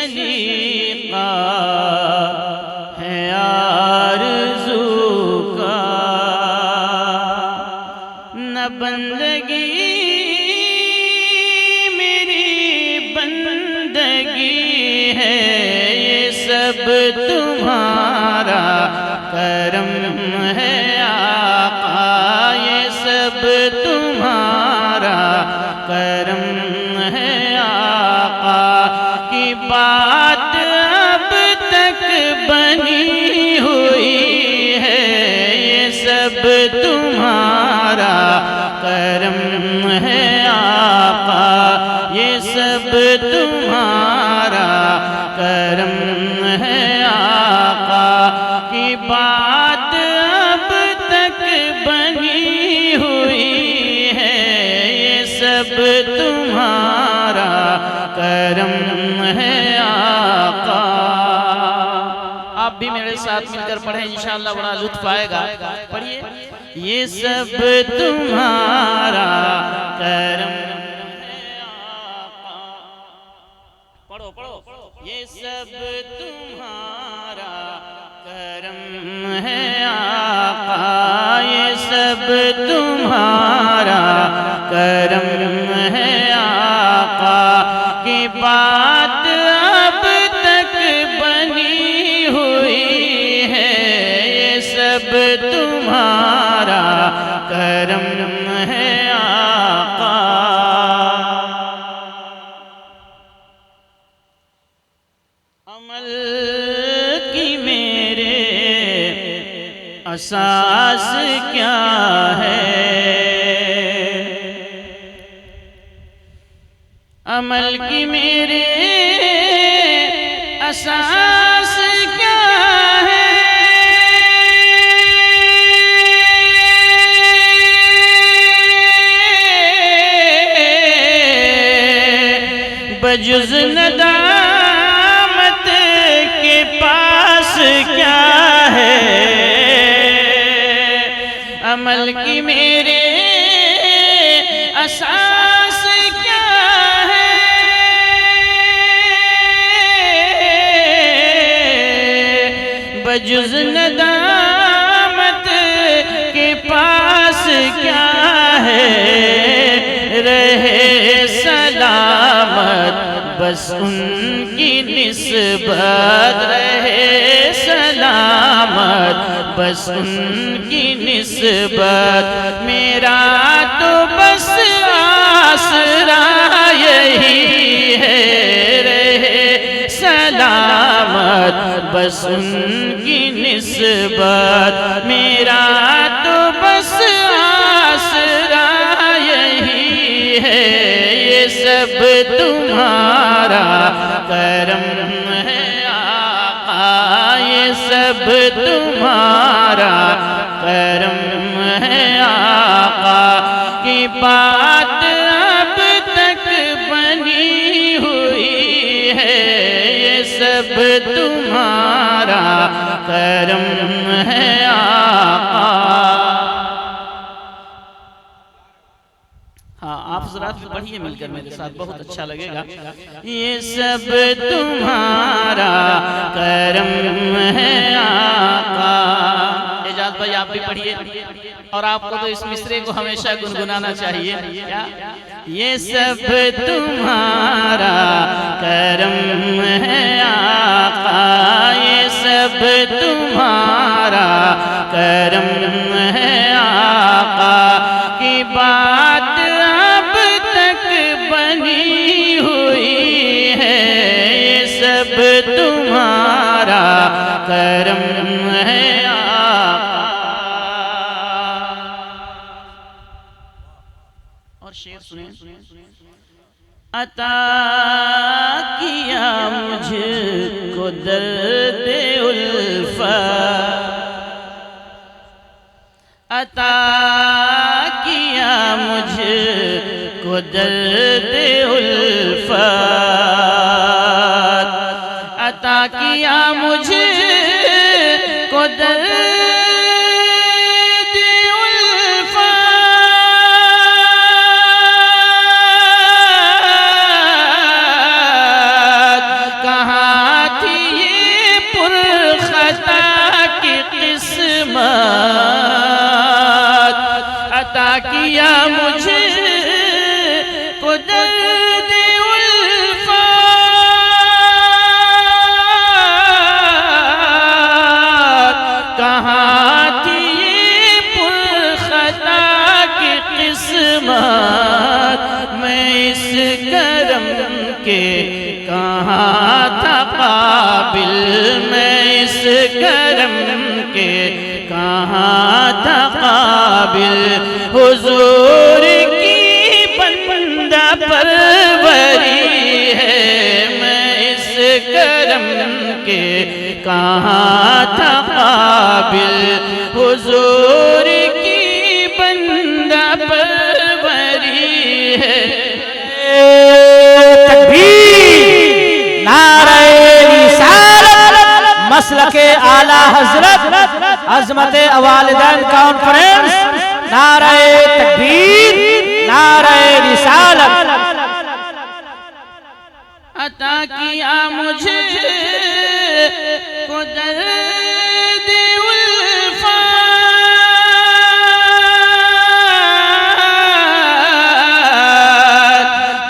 सलीका है आरज़ू का, न बंदगी मेरी बंदगी है, ये सब तुम्हारा करम है आका, ये सब तुम्हारा करम है आका। की बात अब तक बनी हुई है, ये सब तुम्हारा करम है आका, ये सब तुम्हारा करम है आका। की बात अब तक बनी हुई है, ये सब तुम्हारा करम है आका। आप भी मेरे साथ मिलकर पढ़ें, इंशाअल्लाह बड़ा लुत्फ आएगा। पढ़िए, ये सब तुम्हारा करम है आका। पढ़ो पढ़ो, ये सब तुम्हारा करम है आका, ये सब तुम्हारा करम है आका। की बात अब तक बनी हुई है, ये सब तुम्हारा करम है आका। अमल की मेरे असास क्या है, अमल की मेरे असास क्या है। बजुज़ नदामत के पास क्या है, अमल की मेरे असास क्या है। बजुज़ नदामत के पास क्या है, रहे सलामत बस उनकी निस्बत, रहे सलामत बस उनकी निस्बत। मेरा तो बस आसरा यही है, रहे सलामत बस उनकी निस्बत। मेरा तो बस आसरा यही है, ये सब तुम्हारा करम है आका, ये सब तुम्हारा करम है आका। की बात अब तक बनी हुई है, ये सब तुम्हारा करम है आका। हाँ, आप हज़रात भी पढ़िए मिलकर मेरे साथ, बहुत अच्छा लगेगा। ये सब तुम्हारा करम है आका। एजाज भाई आप भी पढ़िए, और आपको तो इस मिसरे को हमेशा गुनगुनाना चाहिए। क्या? ये सब तुम्हारा करम है आका, ये सब तुम्हारा करम है आका। की बात अब तक बनी हुई है, ये सब तुम्हारा करम है आका। और शेर सुने, अता किया मुझको दर्द उल्फत, अता किया मुझको दर्द उल्फत, अता किया मुझको दर्द उल्फत। कहाँ किया मुझे को दर्द उल्फत, कहाँ थी ये पुरखता की किस्मत, मैं इस करम के कहाँ था काबिल, मैं इस करम के कहाँ था काबिल। हुजूर की बंदा परवरी है, मैं इस करम के कहाँ था काबिल। हुजूर की बंदा परवरी है। मसलके आला हजरत अजमत वालिदैन कॉन्फ्रेंस, नारे तकबीर, नारे रिसालत। अता किया मुझे को दर्द उल्फत,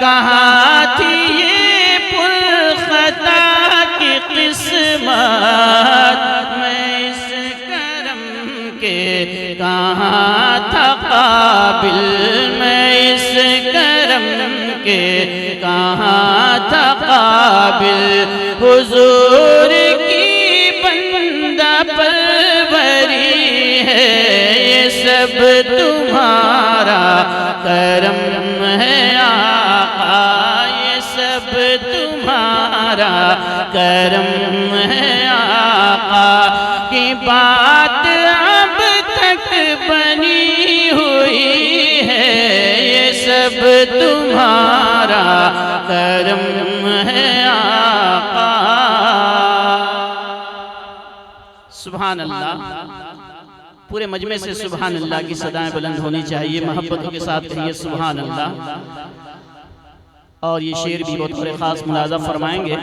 कहाँ थी ये पुरखता की किस्मत, मैं इस करम के कहाँ था काबिल, मैं इस करम के कहाँ था काबिल। हुजूर की बंदा परवरी है, ये सब तुम्हारा करम है आका, ये सब तुम्हारा करम है आका। की बात अब तक बनी हुई है, ये सब तुम्हारा करम है आका। सुभान अल्लाह। पूरे मजमे से सुभान अल्लाह की सदाएं बुलंद होनी चाहिए। मोहब्बतों के साथ कहिए सुभान अल्लाह। और ये शेर भी बहुत खास मुलाजा फरमाएंगे।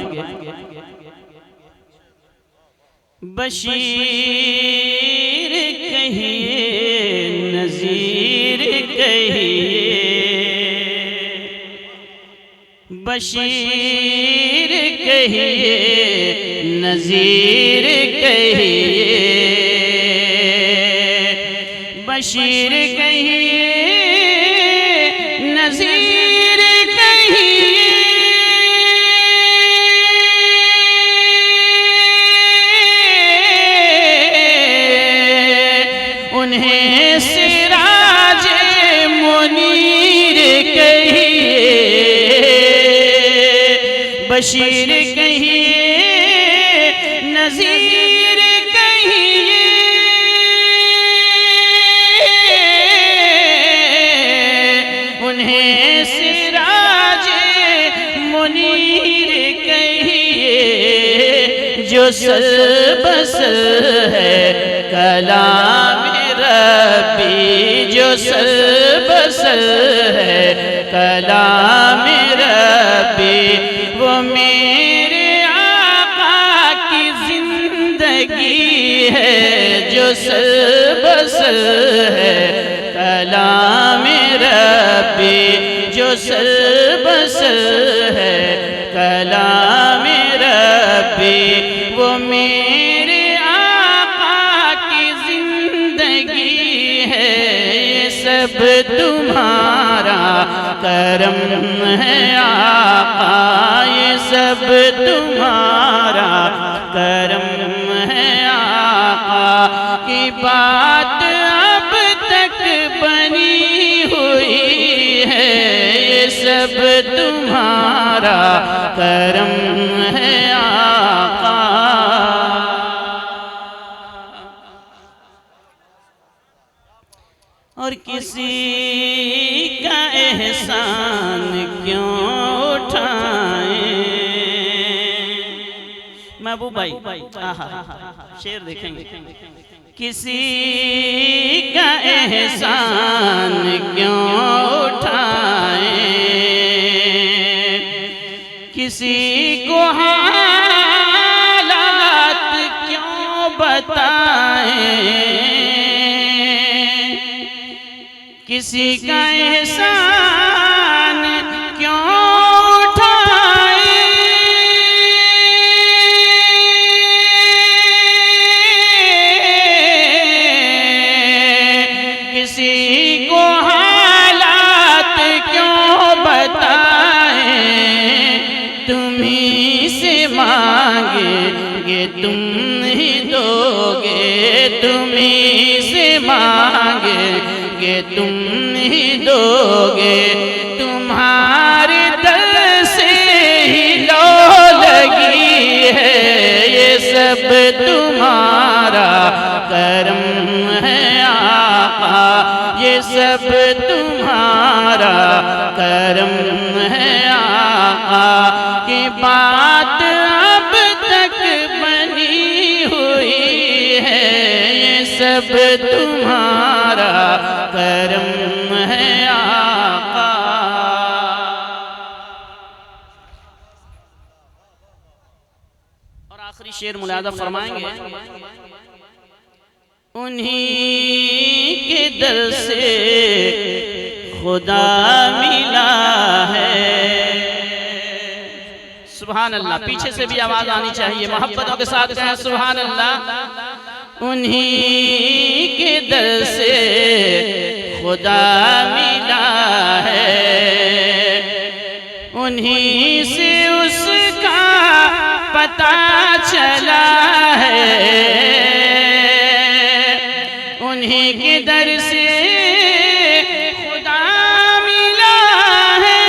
बशीर कहिए नज़ीर कहिए, बशीर कहिए नज़ीर कहिए, बशीर कहिए नज़ीर कहिए, उन्हें सिराजे मुनीर कहिए, बशीर कहिए नज़ीर कहिए, उन्हें सिराजे मुनीर कहिए। जो सरबसर है कलाम रब्बी, जो सरबसर है कलाम रब्बी, वो मेरे आका की जिंदगी है। जो सरबसर है कलाम रब्बी, जो सरबसर है कलाम रब्बी, वो मेरे आका की जिंदगी है। ये सब तुम्हारा करम है आका, ये सब तुम्हारा करम है आका। की बात अब तक बनी हुई है, ये सब तुम्हारा करम है आका। और किसी का एहसान क्यों उठाएं। महबूब भाई शेर देखेंगे। किसी का एहसान क्यों उठाएं, किसी को हालात क्यों बताएं, किसी का एहसान क्यों उठाए, किसी को हालात क्यों बताए, तुम्ही से मांगेंगे तुम ही दोगे, तुम्ही से मांगेंगे तुम ही दोगे, तुम्हारे दर से ही लो लगी है, ये सब तुम्हारा करम है आका, ये सब तुम्हारा करम है आका, की बात अब तक बनी हुई है, ये सब तुम्हारा करम है आका। और आखिरी शेर मुलादा फरमाएंगे, उन्हीं के दर से खुदा मिला है। सुभान अल्लाह, पीछे से भी आवाज आनी चाहिए, मोहब्बतों के साथ कहें सुभान अल्लाह। उन्हीं के दर से खुदा मिला है, उन्हीं से उसका पता चला है, उन्हीं के दर से खुदा मिला है,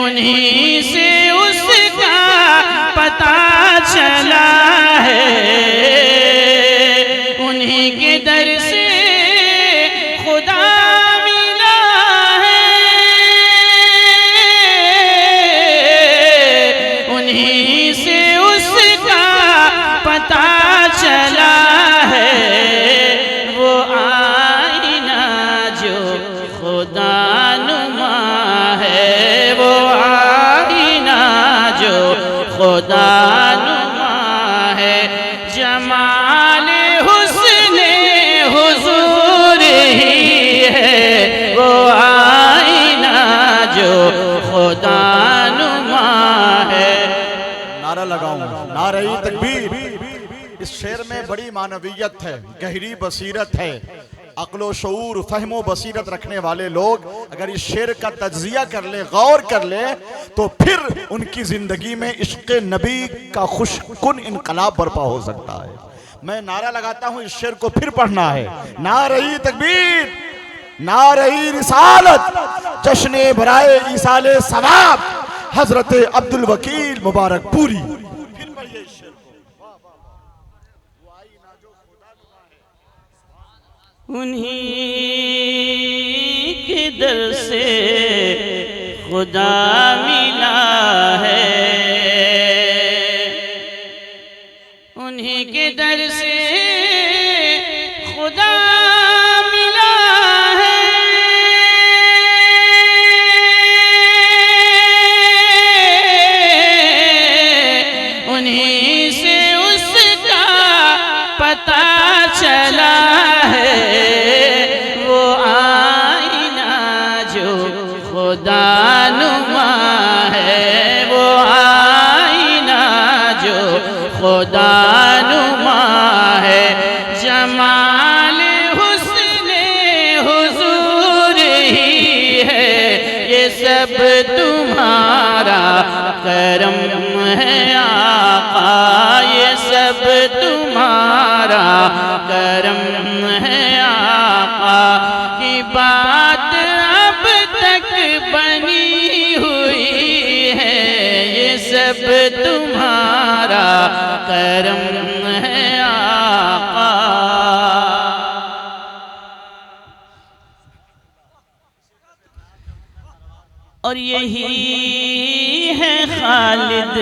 उन्हीं से उसका पता चला है, उन्हीं के दर से खुदा मिला है, उन्हीं से उसका पता चला है, वो आईना जो खुदा नुमा है, वो आईना जो खुदा नुमा है, जमाल हुस्ने हुजूर ही है, वो आईना जो खुदा नुमा है। नारा लगाऊं, नारे तकबीर। इस शेर में बड़ी मानवीयत है, गहरी बसीरत है। अक्लो शऊर फहमो बसीरत रखने वाले लोग अगर इस शेर का तज्जिया कर ले, गौर कर ले, तो फिर उनकी जिंदगी में इश्क़ नबी का खुशकुन इनकलाब बर्पा हो सकता है। मैं नारा लगाता हूं, इस शेर को फिर पढ़ना है। नारे तकबीर, नारे रिसालत, जश्न बराए ईसाले सवाब, हजरत अब्दुल वकील मुबारक पूरी। फिर पढ़िए इस शेर को। उन्हीं के दर से खुदा मिला है, उन्हीं के दर से खुदा मिला है, उन्हीं से उसका पता चला है, वो आईना जो खुदा नुमा है, वो आईना जो खुदा नुमा है, जमाल हुस्ने हुजूर ही है, ये सब तुम्हारा करम है आका, ये सब तुम्हारा करम है आका, की बात अब तक बनी हुई है, ये सब तुम्हारा करम है आका। और यही है खालिद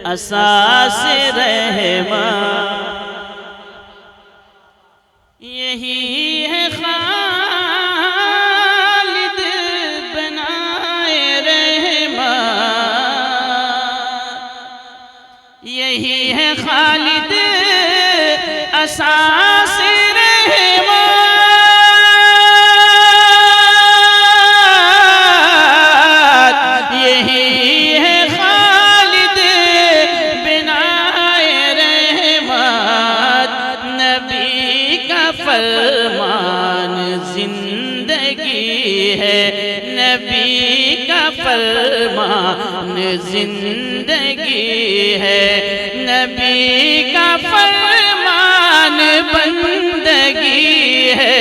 असास रहमा, यही है खालिद बनाए रहमा, खालिद असास रहमत, यही है खालिद बिनाए रहमत। नबी का फरमान जिंदगी है, नबी का फरमान जिंदगी है, नबी का फरमान बंदगी है।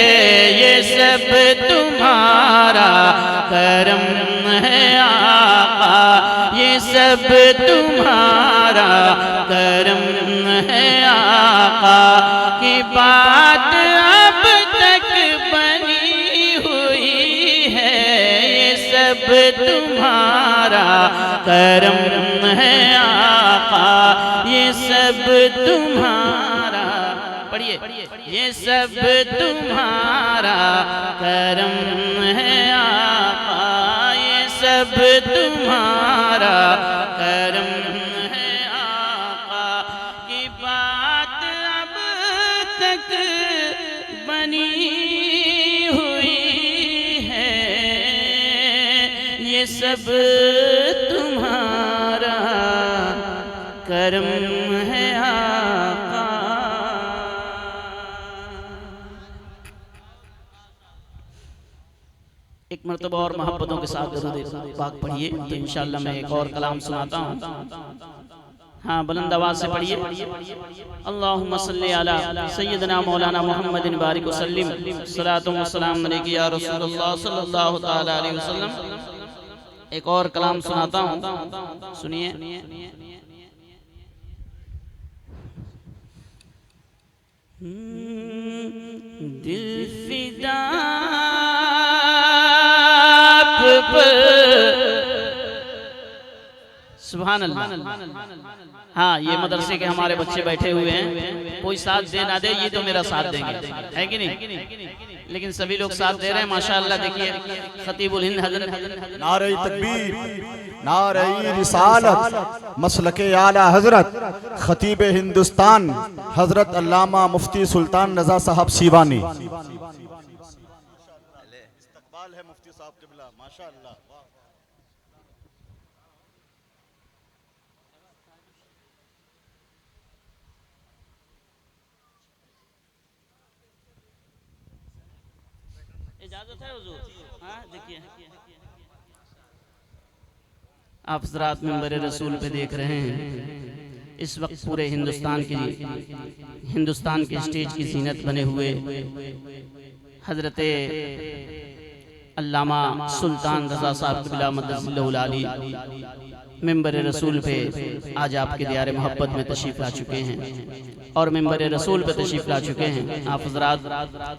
ये सब तुम्हारा करम है आका, ये सब तुम्हारा करम है आका। की बात अब तक बनी हुई है, ये सब तुम्हारा करम है आका, ये सब तुम्हारा, पढ़िए, ये सब तुम्हारा करम है आका, ये सब तुम्हारा करम है आका। की बात अब तक बनी हुई है, ये सब तुम्हारा करम है आका। एक मर्तबा और मोहब्बतों के साथ दरूद पाक पढ़िए तो इंशाअल्लाह मैं एक और कलाम सुनाता हूँ। हाँ, बुलंद आवाज से पढ़िए। अल्लाहुम्मा सल्ली अला सय्यदना मौलाना मुहम्मदिन बारिक वसल्लिम सलातु व सलाम अलैका या रसूलुल्लाह सल्लल्लाहु तआला अलैहि वसल्लम। एक और कलाम सुनाता हूँ, सुनिए। दिल फिदा सुभान अल्लाह। हाँ, ये मदरसे के हमारे बच्चे बैठे हुए हैं, कोई साथ दे ना दे ये तो मेरा साथ देंगे, है कि नहीं? लेकिन सभी लोग साथ दे रहे हैं माशाअल्लाह। देखिए खतीबुल हिंद हज़रत नारे तकबीर, नारे रिसालत, मसलके आला हजरत खतीब हिंदुस्तान हजरत अल्लामा मुफ्ती सुल्तान रजा साहब सीवानी। इस्तकबाल है मुफ्ती साहब क़िबला, माशाअल्लाह। इजाजत है हुजूर? हाँ, देखिए आप हज़रात मिंबर रसूल पे देख रहे हैं, इस वक्त पूरे हिंदुस्तान के स्टेज की जीनत बने हुए हजरत अल्लामा सुल्तान रज़ा साहब क़िबला मद्दसिल्लहुल आली मिंबर रसूल पे आज आपके दियारे मोहब्बत में तशरीफ़ ला चुके हैं और मिंबर रसूल पे तशरीफ़ ला चुके हैं। आप हज़रात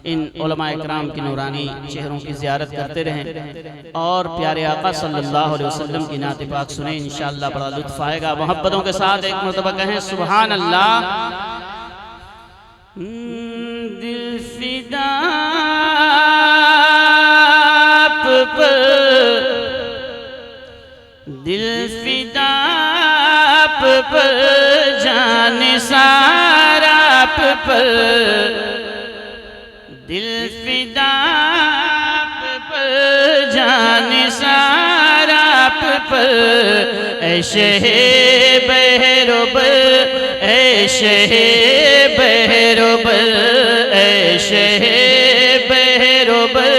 इन उलमाए किराम की नूरानी चेहरों की ज़ियारत करते रहें और प्यारे आका सल्लल्लाहु अलैहि वसल्लम की नात पाक सुने, इंशाअल्लाह बड़ा लुत्फ़ आएगा। मोहब्बतों के साथ एक मरतबा कहें सुभान अल्लाह। दिल फिदा दिल फिदा पर जान सारा पर, दिल फिदा पर जान सारा पर। ऐशे बहरोबर, ऐशे बहरोबर, ऐशे बहरोबर,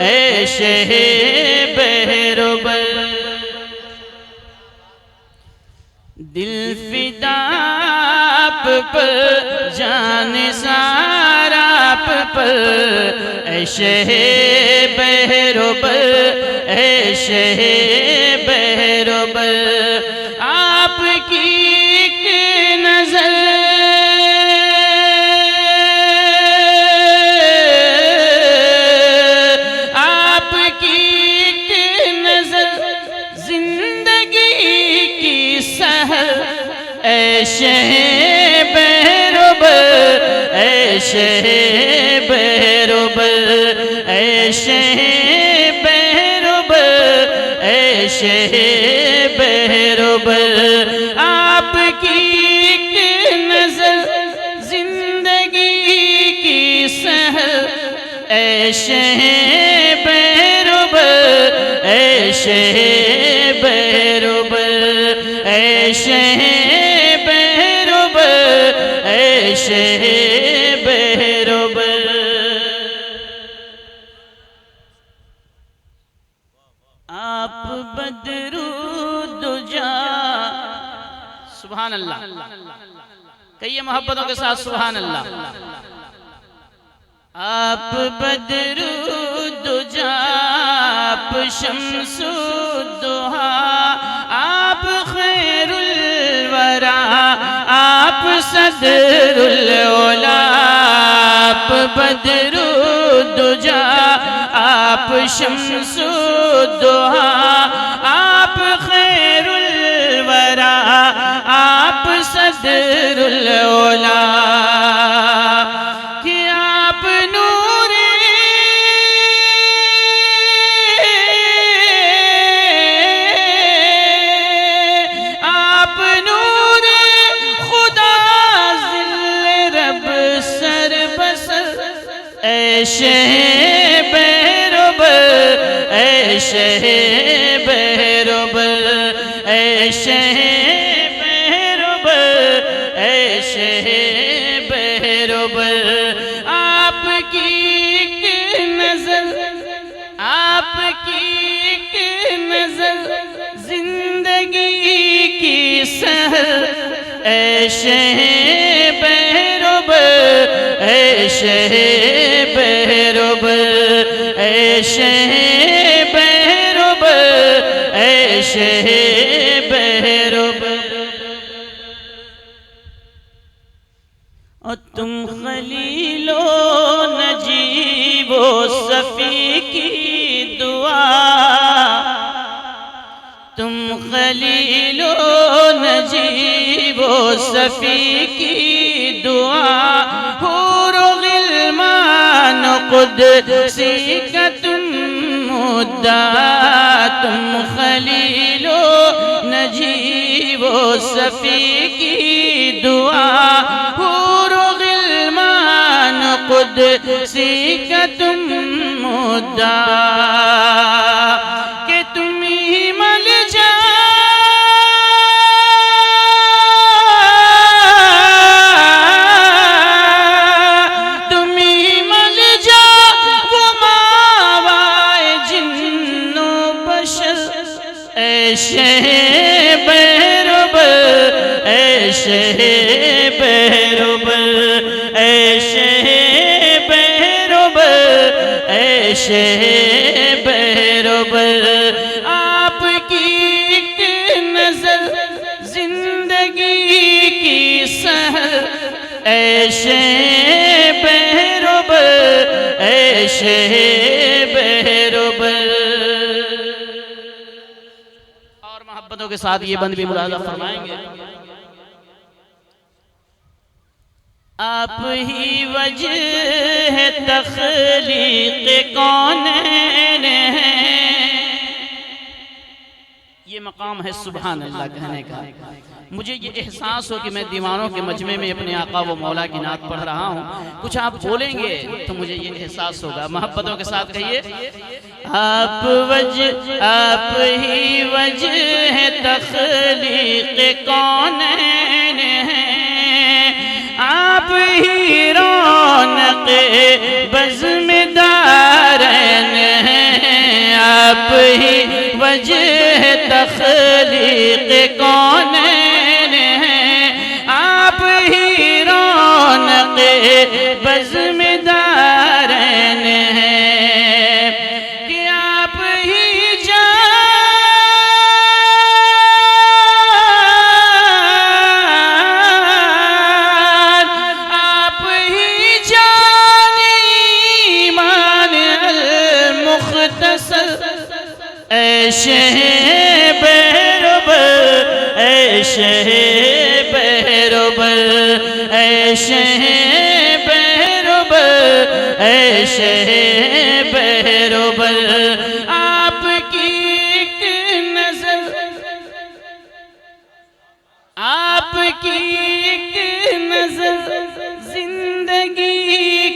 ऐशे बहरोबर। दिल फिदा पर जान सारा पर, ऐशे बहरोबर, ऐशे बहरोबर। आपकी एक नजर ऐशे बहरोबर, ऐशे बहरोबर, ऐशे बहरोबर, ऐशे बहरोबर। आपकी एक ऐशे बेरुबर, ऐशे बेरुबर, ऐशे बेरुबर, ऐशे बेरुबर। आप बदरू दुजा, सुभान अल्लाह, कहिए मोहब्बतों के साथ सुभान अल्लाह। आप बदरू दुजा, आप शम्सु दुहा, आप खैरुल वरा, आप सदरुल उला। आप बदरू दुजा, आप शम्सु दुहा, आप खैरुल वरा, आप सदरुल उला। कि आप नूरे, आप नूरे खुदा ज़िल्ले रब सर बसर, ऐशे बेरुबर, ऐशे बेरुबर, ऐशे बेरुबर, ऐशे बेरुबर। आपकी एक नजर, आपकी एक नजर जिंदगी की सहर, ऐशे बेरुबर, ऐशे बेरुबर, ऐशे बेरुबर, ऐशे बेरुबर। और तुम खलीलो नजीबो सफी की दुआ, तुम खलीलो नजीबो सफी की दुआ, हुरो गिलमान कुदसी का तुम मुद्दा। तुम खलीलो नजीबो सफी की दुआ, हुरो गिलमान कुदसी का तुम मुद्दा। कि तुम ही मल जा, तुम ही मल जा, वो मावाए जिन्नो बशर, ऐशे बेरुबर, ऐशे बेरुबर, ऐशे बेरुबर, ऐशे बेरुबर। आपकी एक नजर जिंदगी की सहर, ऐशे बेरुबर, ऐशे बेरुबर। और मोहब्बतों के साथ ये बंद भी मुलाजा फरमाएंगे। आप ही वजह है तख्लीक़ कौनैन है, ये मकाम है सुभान अल्लाह कहने का। मुझे ये एहसास हो कि मैं दीवानों के मजमे में अपने आका व मौला की नात पढ़ रहा हूँ। कुछ आप बोलेंगे तो मुझे ये एहसास होगा। मोहब्बतों के साथ कहिए, आप वजह, आप ही वजह है तख्लीक़ कौनैन है, आप ही रौनक़े बज़्म-ए-दारैन हैं। आप ही वजह तख्लीक़ कौनैन हैं, आप ही रौनक़े बज़्म-ए-दारैन हैं। कि आप ही ऐशे बेरुबर, ऐशे बेरुबर, ऐशे बेरुबर, ऐशे बेरुबर। आपकी एक नजर, आपकी एक नजर जिंदगी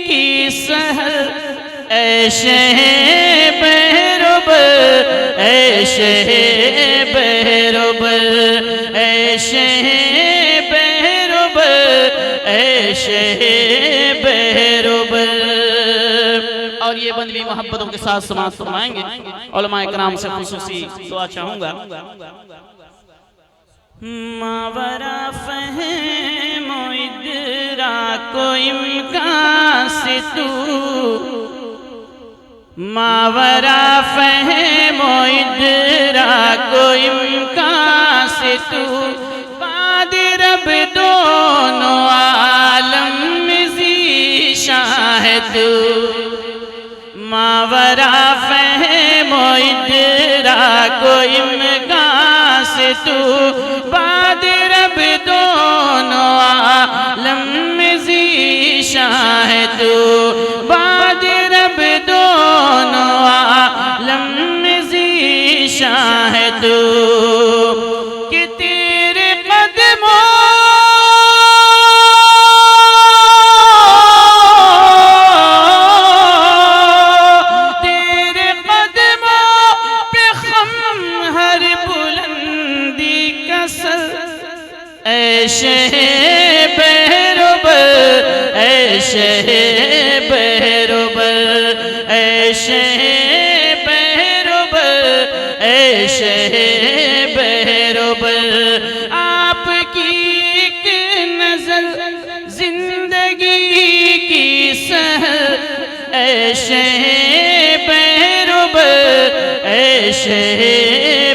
की सहर, ऐशे बेरुबर, ऐशे बेरुबर, ऐशे बेरुबर, ऐशे बेरुबर। और ये बंद भी मोहब्बतों के साथ समाप्त फरमाएंगे। उलमाए कराम से खुसूसी दुआ चाहूंगा। मावरा फहमो इदराको इम्कान से तू, मावरा फहमो इदराको इम्कान से तू, बाद रब दोनों आलम में ज़ीशान है तू। मावरा फहमो इदराको इम्कान से तू, बाद रब दोनों आलम में ज़ीशान है तू, बाद रब दोनों आलम में ज़ीशान है तू। कि तेरे कदमों ऐशे बेरुबर, ऐशे बेरुबर, ऐशे बेरुबर, ऐशे बेरुबर। आपकी एक नजर जिंदगी की सहर, ऐशे बेरुबर, ऐशे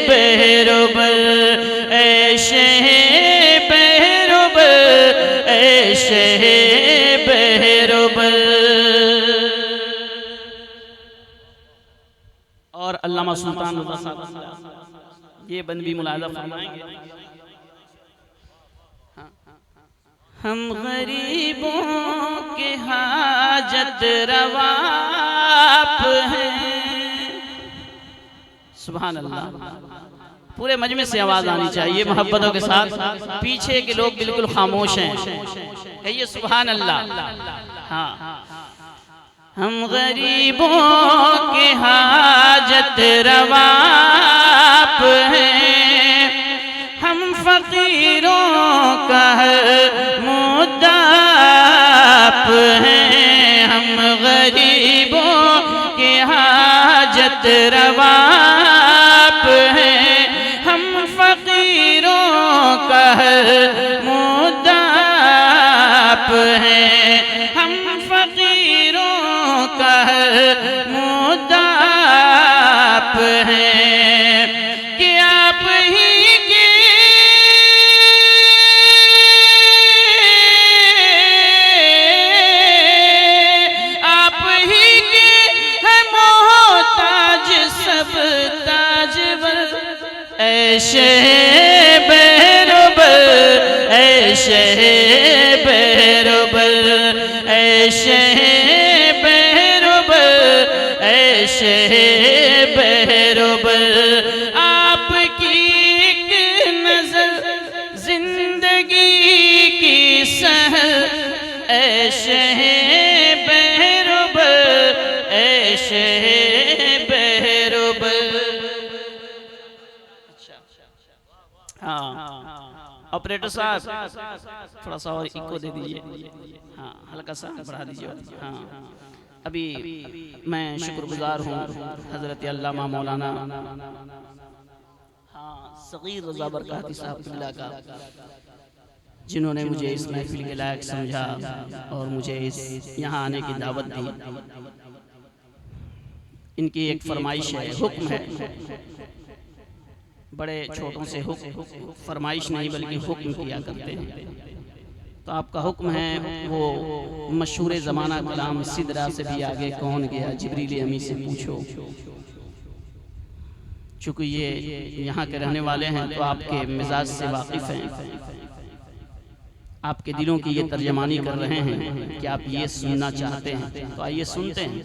बेरुबर, ऐशे ऐशे बेरुबर। और अल्लामा सुल्तान रज़ा साहब ये बंद भी मुलाज़ा फरमाएंगे। हम गरीबों के हाजत रवा हैं। सुभान अल्लाह। पूरे मजमे से आवाज आनी चाहिए मोहब्बतों के साथ। पीछे के लोग बिल्कुल खामोश हैं, कहिए सुभान अल्लाह। हाँ, हम गरीबों के हाजत रवा हैं, हम फकीरों का मुद्दाप हैं। हम गरीबों के हाजत रवा हैं, हम फकीरों का मुद्दाप हैं, हम फकीरों का मुद्दाप हैं। कि आप ही के हैं मोहताज सब ताजवर। ऐशे बेरुबर, ऐशे बेरुबर, ऐशे बेरुबर, ऐशे बेरुबर। आपकी एक नजर जिंदगी की सहर, ऐशे बेरुबर, ऐशे बेरुबर। हाँ, ऑपरेटर साहब थोड़ा सा और इको दे दीजिए। हाँ, हल्का सा बढ़ा दीजिए। हाँ, अभी मैं शुक्रगुजार हूँ हजरत अल्लामा मौलाना सगीर रज़ा बरकाती साहब का, जिन्होंने मुझे इस महफिल के लायक समझा और मुझे इस यहाँ आने की दावत दी। इनकी एक फरमाइश है, हुक्म है, बड़े छोटों से हुक्म, फरमाइश नहीं बल्कि हुक्म किया करते हैं। तो आपका हुक्म है वो मशहूर ज़माना कलाम सिदरा से भी आगे कौन गया, जिब्रील अमी से पूछो। चूँकि ये यहाँ के रहने वाले हैं तो आपके मिजाज से वाकिफ़ हैं, आपके दिलों की ये तर्जमानी कर रहे हैं कि आप ये सुनना चाहते हैं। तो आइए सुनते हैं।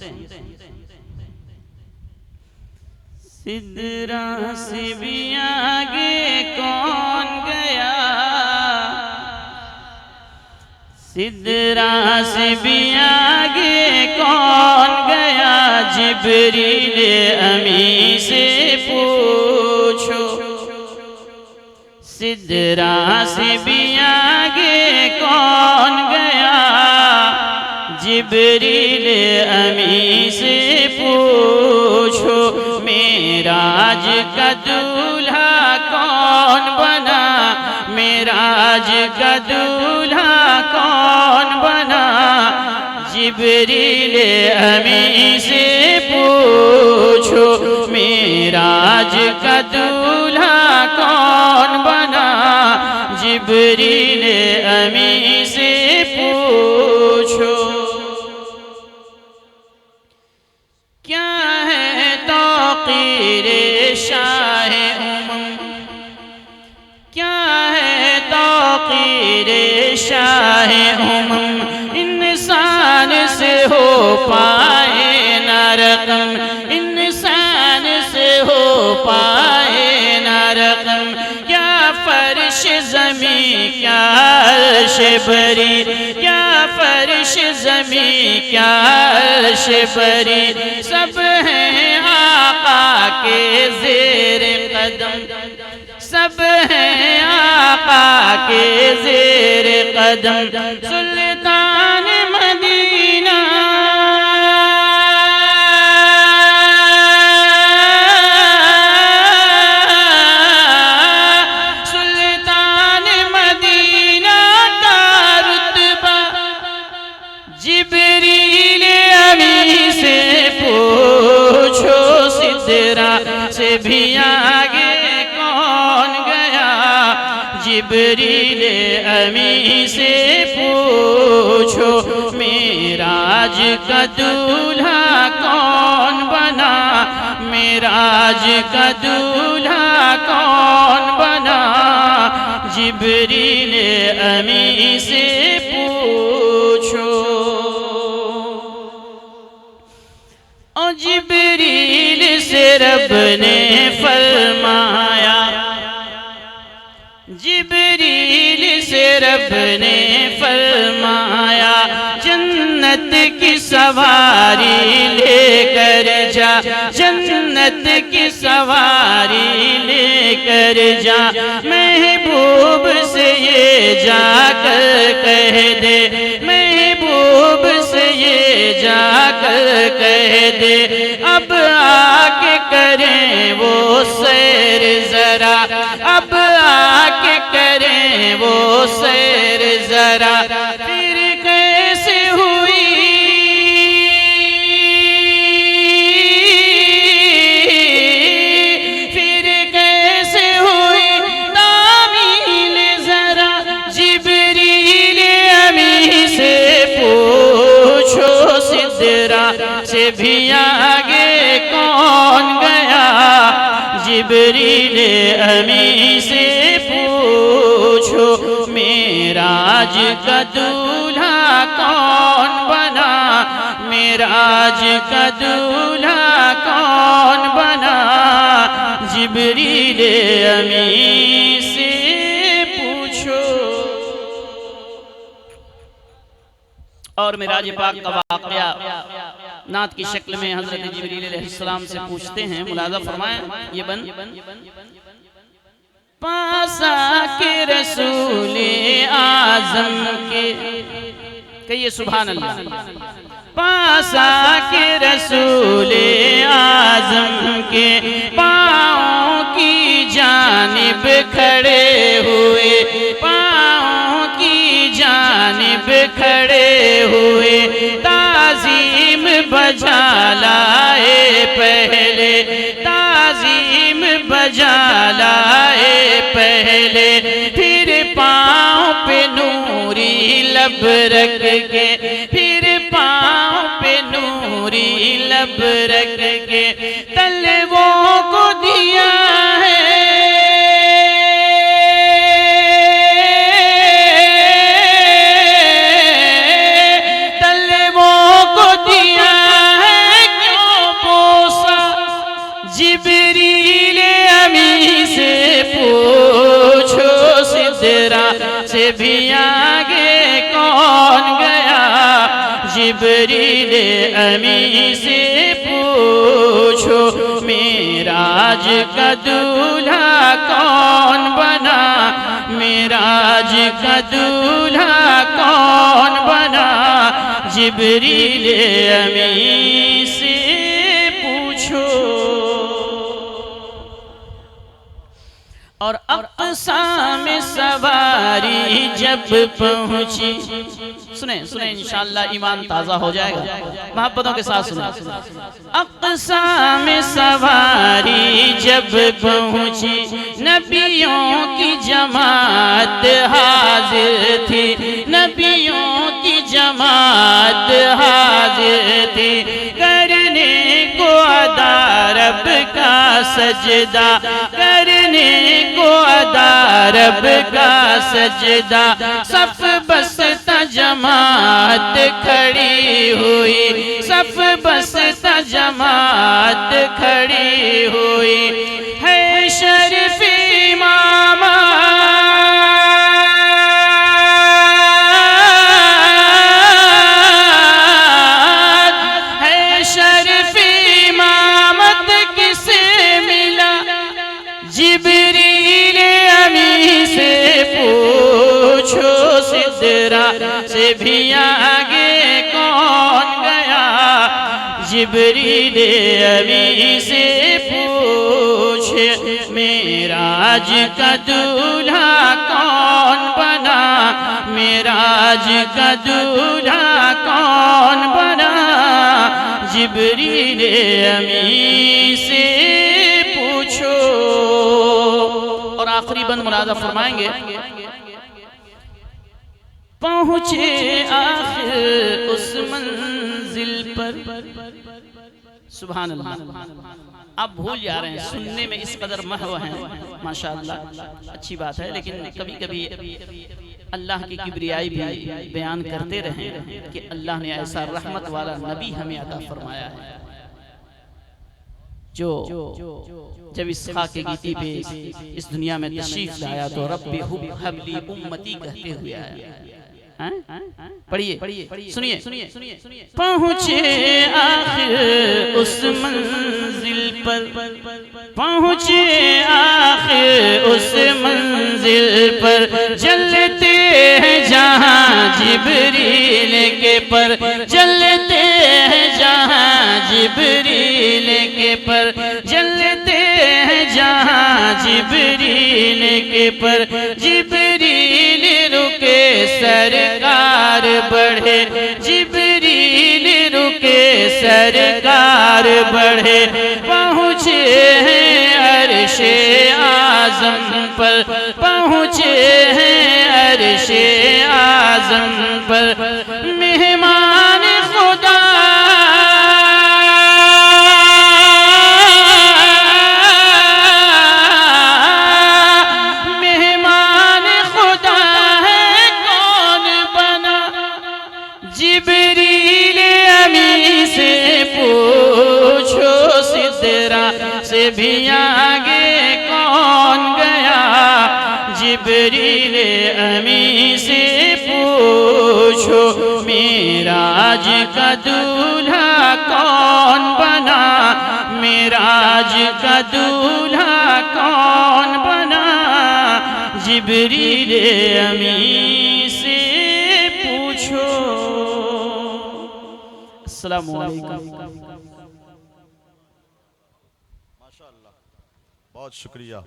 सिदरा से भी आगे कौन गया, सिदरा से भी आगे कौन गया, जिब्रील अमी से पूछो, सिदरा से भी आगे कौन गया, जिब्रील अमी से पूछो, मेराज का दूल्हा कौन बना, मेराज का दूल्हा कौन बना, जिब्रील अमी से पूछो, मेराज का दूल्हा कौन बना, जिब्रील अमी से पूछो। क्या है तौक़ीरे शाहे उम्म, क्या है तौक़ीरे शाहे उम्म, इंसान से हो पाए न रकम, इंसान से हो पाए न रकम, क्या फर्श ज़मीं क्या अर्श बरी, क्या फर्श ज़मीं क्या अर्श बरी, सब हैं आका के ज़ेर कदम, सब हैं आका के ज़ेर कदम, सुल्तान मदीना सुल्तान मदीना का रुतबा, जिब्रील अमी से पूछो, सिदरा से भी आगे कौन गया, जिब्रील अमी से पूछो, मेराज का दूल्हा कौन बना, मेराज का दूल्हा कौन बना, जिब्रील अमी से पूछो। और जिब्रील से रब ने फरमाया, जिब्रील से रब ने फरमाया, जन्नत की सवारी लेकर जा, जन्नत की सवारी लेकर जा, महबूब से ये जाकर कह दे, महबूब से ये जाकर कह दे, अब आके करें वो सैर जरा, अब आके करें वो सैर जरा, फिर कैसे हुई फिर कैसे हुई तामील जरा, जिब्रील अमी से पूछो, सिदरा से भी आगे कौन गया, जिब्रील अमी से पूछो, मेराज का दूल्हा कौन बना, मेराज का दूल्हा कौन बना, जिब्रील अमी से पूछो। और मेराज पाक का वाक़या नात की शक्ल में हज़रत जिब्रील अलैहिस्सलाम से पूछते हैं, मुलाज़ा फरमाएं ये बन, पासा के रसूले आज़म के, कहिए सुभान अल्लाह, पासा के रसूले आज़म के पाँव की जानिब खड़े हुए, पाँव की जानिब खड़े हुए, ताज़ीम बजा लाए पहले, ताज़ीम बजा लाए पहले, फिर पाँव पे नूरी लब रख के, फिर पाँव पे नूरी लब रख के, तलवों को दिया है, तलवों को दिया है क्यों पोसा, जिब्रील अमी से पूछो, सिदरा से भी आगे कौन गया, जिब्रील अमी से पूछो मेराज का दूल्हा कौन बना, मेराज का दूल्हा कौन बना, जिब्रील अमी से पूछो। और अक़सा में सवारी जब पहुंची, सुने सुने इंशाअल्लाह ईमान ताज़ा हो जाएगा, मोहब्बतों के साथ सुने। अक़सा में सवारी जब पहुंची नबियों की जमात हाजिर थी, नबियों की जमात हाजिर थी, करने को अदा रब का सजदा, करने को अदा रब का सजदा, सफ बसता जमात खड़ी हुई, सफ बसता जमात खड़ी हुई, है शरीफ इमाम से भी आगे कौन गया, जिब्रील अमी से पूछ मेराज का दूल्हा कौन बना, मेराज का दूल्हा कौन बना, जिब्रील अमी से पूछो। और आखिरी बंद मुलाजा फरमाएंगे, पहुँचे आखिर उस मंजिल पर, सुभान अल्लाह। आप भूल जा रहे हैं, सुनने में इस कदर महव हैं माशाअल्लाह, अच्छी बात है, लेकिन कभी कभी अल्लाह की किब्रियाई भी बयान करते रहे कि अल्लाह ने ऐसा रहमत वाला नबी हमें अता फरमाया है जो जब इस खाके गीती पे इस दुनिया में तशरीफ लाया तो रब्बी हुब हबली उम्मती कहते हुए आया। पढ़िए सुनिए, पहुँचे आखिर उस मंजिल पर, पहुँचे आखिर उस मंजिल पर, जलते हैं जहाँ जिब्रील के पर, जलते हैं जहाँ जिब्रील के पर, जलते हैं जहाँ जिब्रील के पर, जिब्रील रुके सरकार बढ़े, जिब्रील रुके सरकार बढ़े, पहुँचे हैं अर्शे आज़म पर, पहुँचे हैं अर्शे आज़म पर, मेहमान खुदा से भी आगे कौन गया, जिब्रील अमी से पूछो मेराज का दूल्हा कौन बना, मेराज का दूल्हा कौन बना, जिब्रील अमी से पूछो। अस्सलामु अलैकुम। बहुत शुक्रिया।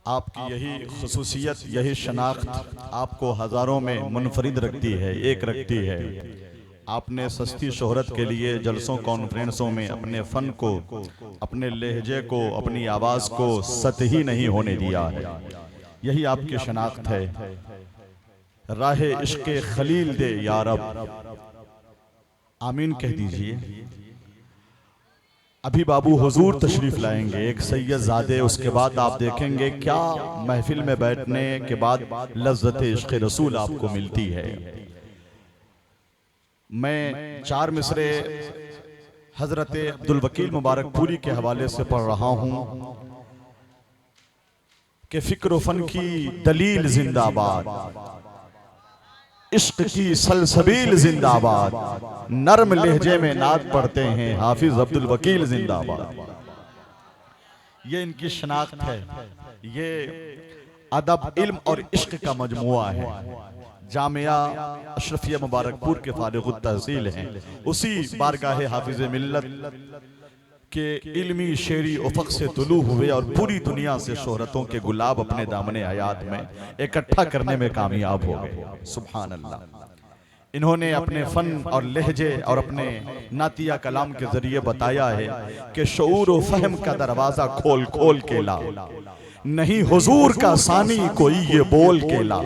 आपकी यही खुसूसियत, यही शनाख्त आपको हज़ारों में मुनफरिद रखती है, एक रखती है। आपने सस्ती शोहरत के लिए जलसों कॉन्फ्रेंसों में अपने फ़न को, अपने लहजे को, अपनी आवाज़ को सतही नहीं होने दिया है। यही आपकी शनाख्त है। राहे इश्क़े खलील दे या रब, आमीन कह दीजिए। अभी बाबू हुजूर तशरीफ लाएंगे, एक सैयद ज़ादे, उसके बाद आप देखेंगे क्या महफिल में बैठने के बाद लज़्ज़त इश्क़ रसूल आपको मिलती है। मैं 4 मिसरे हज़रत अब्दुल वकील मुबारकपुरी के हवाले से पढ़ रहा हूँ कि फ़िक्र फ़न की दलील जिंदाबाद, इश्क की सलसबील जिंदाबाद, नरम लहजे में नात पढ़ते हैं हाफिज अब्दुल वकील जिंदाबाद। ये इनकी शनाख्त है, ये अदब, इल्म और इश्क का मजमुआ है। जामिया अशरफिया मुबारकपुर के फारिग तहसील हैं। उसी बारगाह हाफिज मिल्लत के इल्मी शेरी उफक से तुलू हुए और पूरी दुनिया से शोहरतों के गुलाब अपने दामने हयात में इकट्ठा करने में कामयाब हो गए। सुभान अल्लाह। इन्होंने अपने फन और लहजे और अपने नातिया कलाम के जरिए बताया है कि शऊर व फहम का दरवाजा खोल खोल के ला, नहीं हुजूर का सानी कोई ये बोल के ला,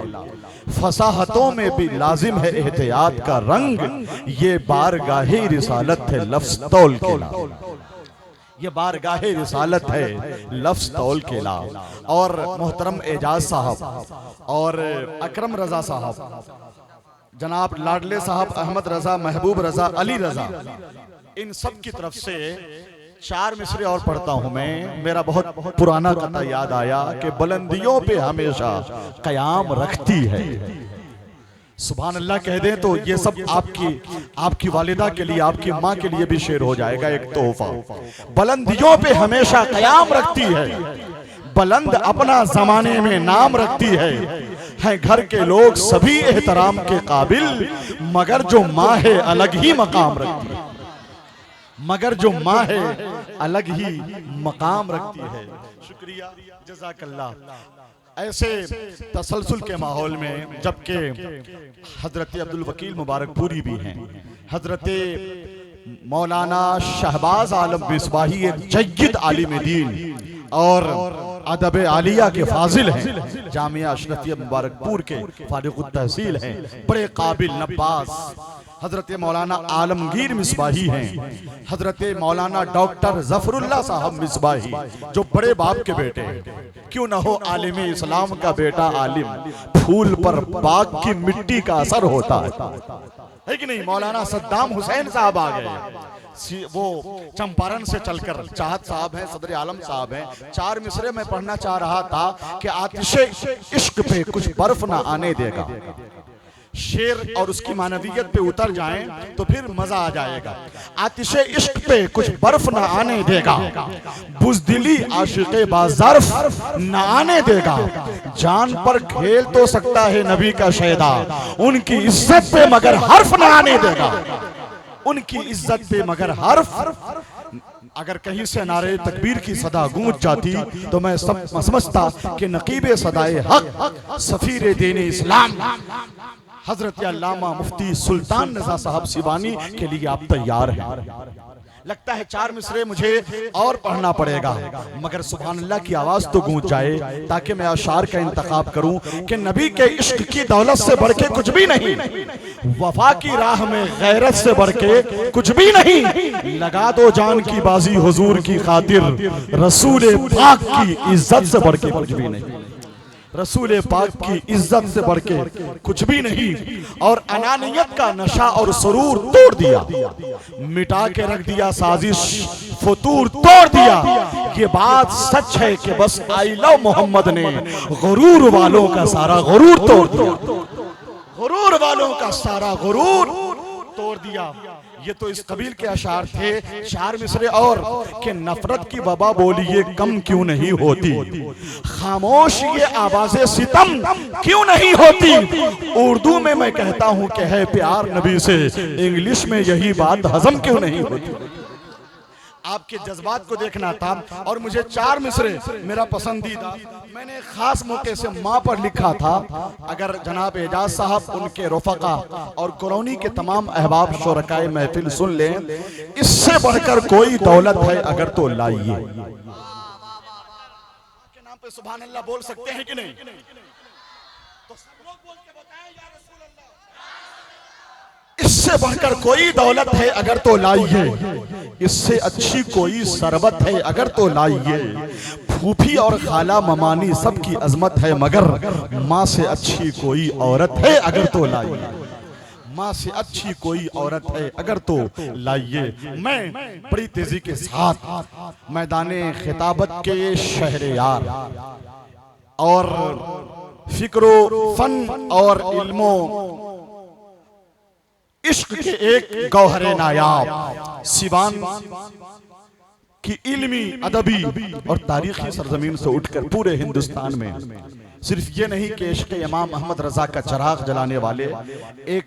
फसाहतों में भी लाजिम है एहतियात का रंग, ये बारगाहे रिसालत है लफ्ज़ तौल के ला। ये बारगाहे रिसालत है लफ्ज़ तौल के ला। और मोहतरम एजाज साहब और अकरम रजा साहब, जनाब लाडले साहब, अहमद रजा, महबूब रजा, अली रजा, इन सब की तरफ से 4 मिसरे और पढ़ता हूं मैं। मेरा बहुत पुराना कथा याद आया कि बुलंदियों पे हमेशा कयाम रखती है। सुभान अल्लाह कह दें तो ये सब आपकी वालिदा के लिए, आपकी माँ के लिए भी शेर हो जाएगा एक तोहफा। बुलंदियों पे हमेशा कयाम रखती है, बुलंद अपना जमाने में नाम रखती है घर के लोग सभी एहतराम के काबिल, मगर जो माँ है अलग ही मकाम रखती है, मगर जो माँ है अलग ही मकाम रखती है। शुक्रिया, जज़ाकल्लाह। ऐसे तसलसल के माहौल में, जबकि हजरत अब्दुल वकील मुबारकपुरी भी हैं, हजरत मौलाना शहबाज आलम मिसबाही एक जय्यद आलिम दीन और अदब आलिया के फाजिल हैं, जामिया अशरफिया मुबारकपुर के फारिग तहसील हैं, बड़े काबिल नब्बास हजरत मौलाना आलमगीर मिसबाही हैं, हजरत मौलाना डॉक्टर जफरुल्लाह साहब मिसबाही जो बड़े बाप के बेटे हैं। क्यों न हो आलिम इस्लाम का बेटा आलिम, फूल पर बाग की मिट्टी का असर होता है कि नहीं। मौलाना सद्दाम हुसैन साहब आ गए, वो चंपारण से चलकर, चाहत साहब हैं, सदर आलम साहब हैं। 4 मिसरे में पढ़ना चाह रहा था कि आतिशे इश्क पे कुछ बर्फ ना आने देगा। शेर और उसकी मानवियत पे उतर जाएं तो फिर मजा आ जाएगा। आतिशे इश्क पे कुछ बर्फ ना आने देगा, बुज़दिली आशिक़े बाज़र्फ ना आने देगा। जान पर खेल तो सकता है नबी का शैदा, उनकी इज्जत पे मगर हर्फ ना आने देगा, उनकी इज्जत पे मगर हर्फ। अगर कहीं से नारे तकबीर की सदा गूंज जाती तो मैं समझता कि नकीबे सदाए हक सफीर दीन इस्लाम हजरत अल्लामा मुफ्ती सुल्तान रजा साहब सिवानी के लिए आप तैयार हैं। लगता है 4 मिसरे मुझे और पढ़ना पड़ेगा, मगर सुभान अल्लाह की आवाज तो गूंज जाए ताकि मैं अशार का इंतखाब करूं कि नबी के इश्क की दौलत से बढ़ के कुछ भी नहीं, वफा की राह में गैरत से बढ़ के कुछ भी नहीं। लगा दो जान की बाजी हुजूर की खातिर, रसूल पाक की इज्जत से बढ़ के कुछ भी नहीं, रसूल पाक की इज्जत से बढ़ के कुछ भी नहीं। और अनानियत का नशा और सुरूर तोड़ दिया, मिटा के रख दिया साजिश, फतूर तोड़ दिया। ये बात सच है कि बस आई लव मोहम्मद ने गुरूर वालों का सारा गुरूर तोड़ दिया, गुरूर वालों का सारा गुरूर तोड़ दिया। ये तो इस कबील के अशार थे। 4 मिसरे और कि नफरत की वबा बोलिए कम क्यों नहीं होती, खामोश ये आवाज़े सितम क्यों नहीं होती। उर्दू में मैं कहता हूँ कि है प्यार नबी से, इंग्लिश में यही बात हजम क्यों नहीं होती। आपके जज्बात को देखना था। और मुझे 4 मिसरे मेरा पसंदीदा, मैंने खास मौके से माँ पर लिखा था। अगर जनाब एजाज साहब, उनके रफ़क़ा और कुरौनी के तमाम अहबाब शुरकाए महफिल सुन लें, इससे बढ़कर कोई दौलत है अगर तो लाइए। के नाम पे सुभान अल्लाह बोल सकते हैं कि नहीं? तो सब लोग बोल के बताएं या रसूल अल्लाह। इससे बढ़कर कोई दौलत है अगर तो लाइए, इससे अच्छी कोई सरबत है अगर तो लाइए। फूफी और खाला ममानी सबकी अजमत है, मगर माँ से अच्छी कोई औरत है अगर तो लाइए, माँ से अच्छी कोई औरत है अगर तो लाइए। मैं बड़ी तेजी के साथ मैदाने खिताबत के शहरे यार और फिक्रो फन और इल्मो इश्क के एक गौहरे नायाब सिवान की इल्मी, अदबी और तारीखी सरजमीन से उठकर पूरे हिंदुस्तान में सिर्फ ये नहीं कि इश्क इमाम अहमद रजा का चराग जलाने वाले एक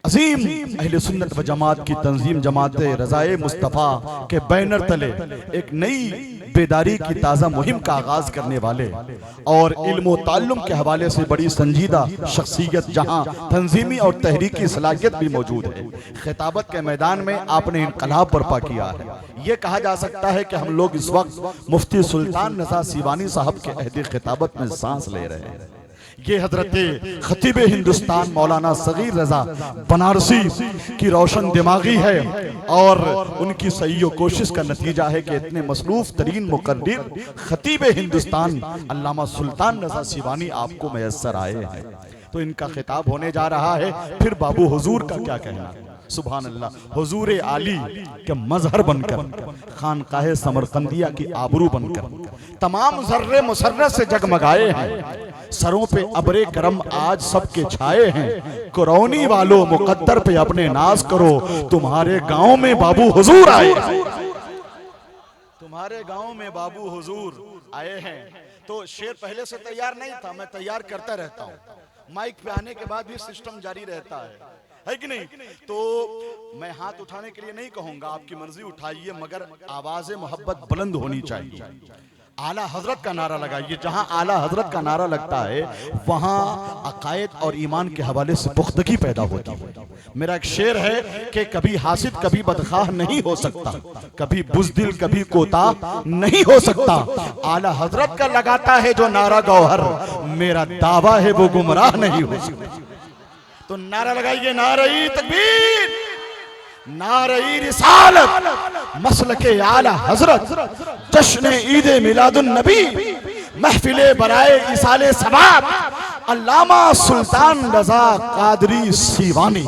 अजीम अहले सुन्नत व जमात की तंजीम जमात रजाए मुस्तफ़ा के बैनर तले एक नई बेदारी की ताज़ा मुहिम का आगाज करने वाले और इल्म ताल्लुम के हवाले से बड़ी संजीदा शख्सियत जहां तंजीमी और तहरीकी सलाहियत भी मौजूद है। खिताबत के मैदान में आपने इनकलाब बर्पा किया है। ये कहा जा सकता है कि हम लोग इस वक्त मुफ्ती सुल्तान रज़ा सीवानी साहब के अहद खिताबत में सांस ले रहे हैं। ये हजरत खतीब हिंदुस्तान मौलाना सगीर रजा बनारसी की रोशन दिमागी है और उनकी सही कोशिश का नतीजा है कि इतने मसरूफ तरीन मुकर्रिर खतीब हिंदुस्तान अल्लामा सुल्तान रजा सीवानी आपको मैसर आए हैं। तो इनका खिताब होने जा रहा है। फिर बाबू हुजूर का क्या कहना, सुभान अल्लाह, हुजूर आली के मजहर बनकर, खानकाहे समरकंदिया की आबरू बनकर तमाम जर्रे मुसर्रत से जगमगाए हैं। सरों पे अबरे करम आज सबके छाए हैं। कुरौनी वालों मुकद्दर पे अपने नाज करो, तुम्हारे गांव में बाबू हुजूर आए हैं। तुम्हारे गांव में बाबू हुजूर आए हैं। तो शेर पहले से तैयार नहीं था, मैं तैयार करता रहता हूँ। माइक पे आने के बाद भी सिस्टम जारी रहता है कि नहीं? तो मैं हाथ उठाने के लिए नहीं कहूंगा, आपकी मर्जी उठाइए, मगर आवाज़ मोहब्बत बुलंद होनी चाहिए। आला हजरत का नारा लगाइए। जहां आला हजरत का नारा लगता है वहां अकायद और ईमान के हवाले से पुख्तगी पैदा होती है। मेरा एक शेर है कि कभी हासिद कभी बदखाह नहीं हो सकता, कभी बुज़दिल कभी कोताह नहीं हो सकता। आला हजरत का लगाता है जो नारा गौहर, मेरा दावा है वो गुमराह नहीं हो सकता। तो नारा लगाइए, नारे तकबीर, नारे रिसालत, मसलके आला हजरत, जश्न ईद मिलादुन नबी, महफिले बराए इसाले सवाब, अल्लामा सुल्तान रजा कादरी सीवानी।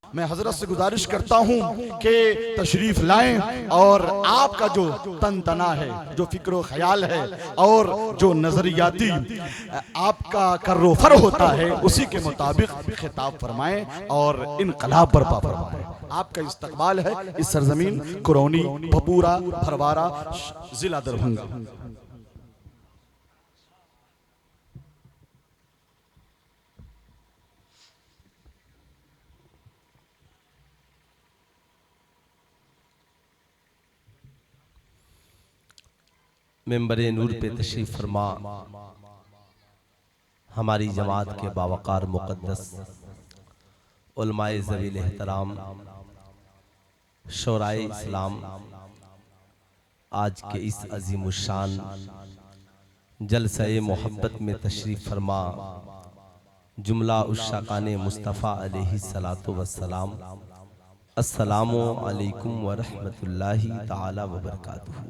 मैं हजरत से गुजारिश करता हूं कि तशरीफ लाएं और आपका जो तन-तना है, जो फिक्र ख्याल है और जो नजरियाती आपका कर्रोफर होता है, उसी के मुताबिक खिताब फरमाएं और इनकलाब बर्पा फरमाएं। आपका इस्तकबाल है इस सरजमीन कुरौनी, भपूरा, भरवारा, जिला दरभंगा। मेंबरे नूर पे तशरीफ फरमा हमारी जमात के बावकार मुक़द्दस उलमाए ज़वील एहतराम, शोराए इस्लाम, आज के इस अज़ीमुश्शान जलसे मोहब्बत में तशरीफ फरमा जुमला उश्शाकाने मुस्तफ़ा अलैहिस्सलातु वस्सलाम। अस्सलामु अलैकुम व रहमतुल्लाहि ताला व बरकातुहू।